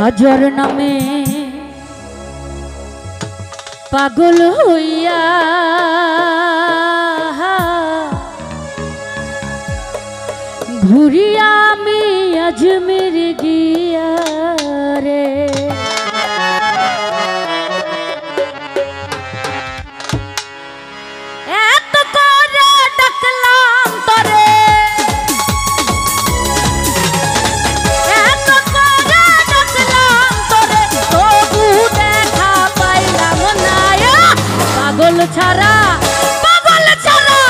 হাজার নামে পাগল হইয়া ঘুরিয়া আমি আজমির গিয়া রে ছাড়া পাগল ছাড়া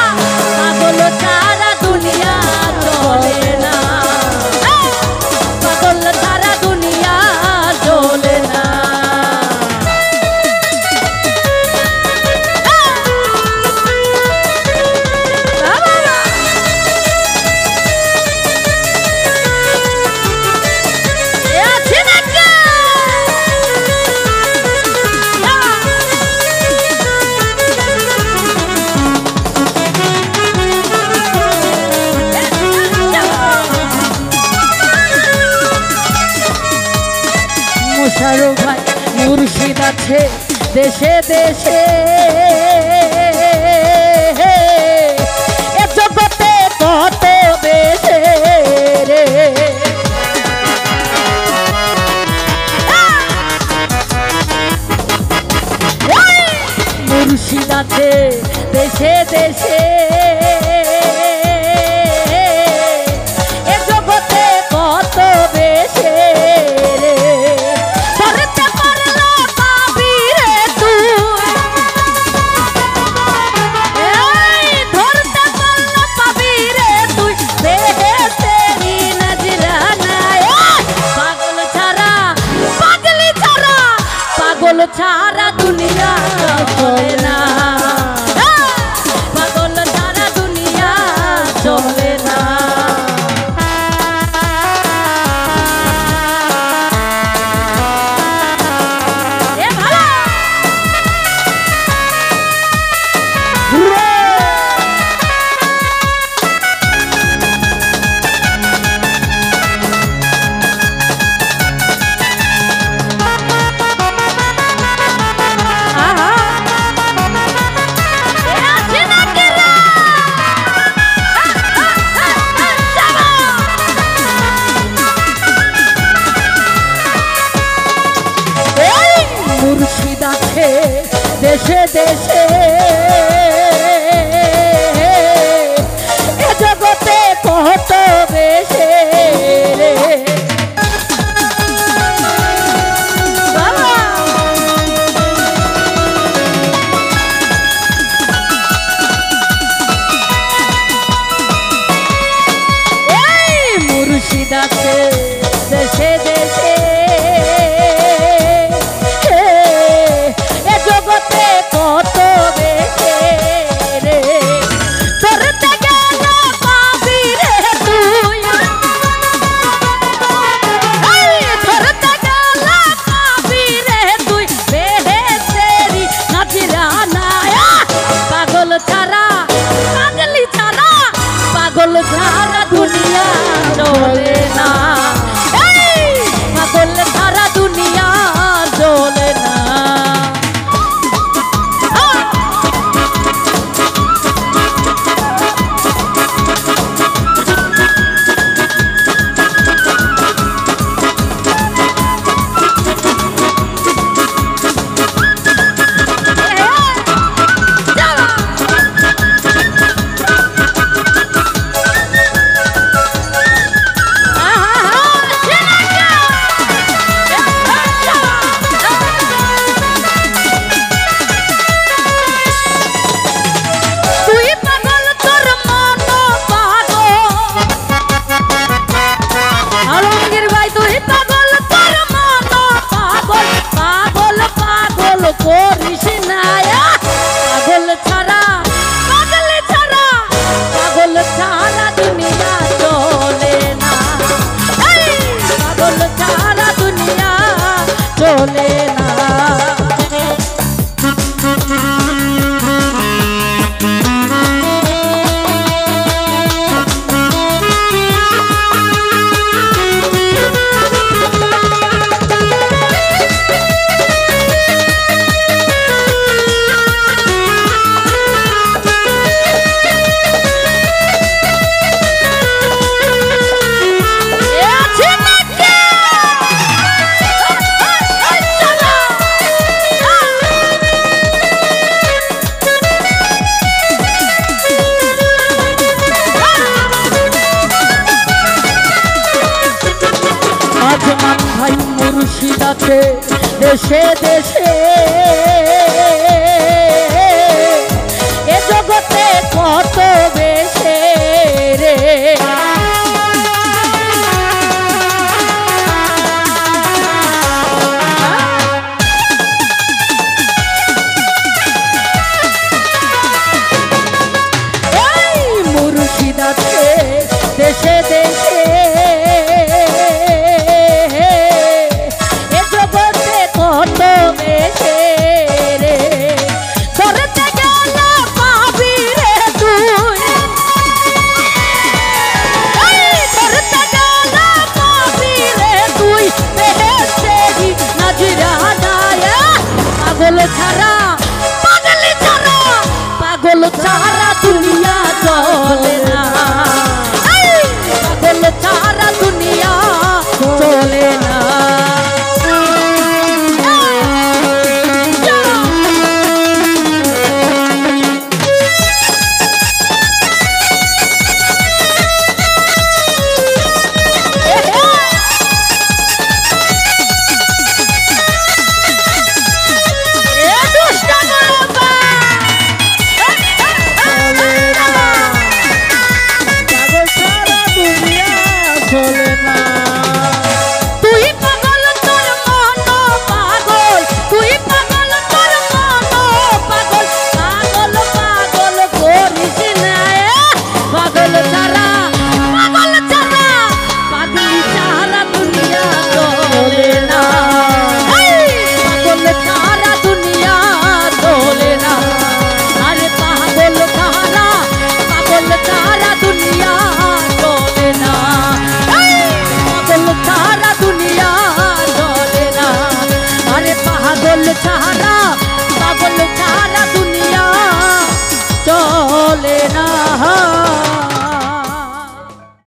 পাগল ছাড়া দুনিয়া চলে না পাগল ছাড়া দুনিয়া চলে না মোশারো ভাই মুর্শিদ আছে দেশে দেশে এ জগতে কত বেশে রে মুর্শিদ আছে দেশে দেশে ছাড়া দুনিয়া চলে না পাগল ছাড়া দুনিয়া চলে না মুর্শিদ আছে দেশে দেশে এ জগতে কত বেশে রে মুর্শিদ আছে দেশে দেশে কত বেশে রে ধরতে গেল পাবি রে তুই ধরতে গেল পাবি রে তুই বেহেশতেরি নাজিরানা পাগল ছাড়া পাগলি ছাড়া পাগল ছাড়া দুনিয়া চলে না আছে দেশে দেশে এ জগতে কত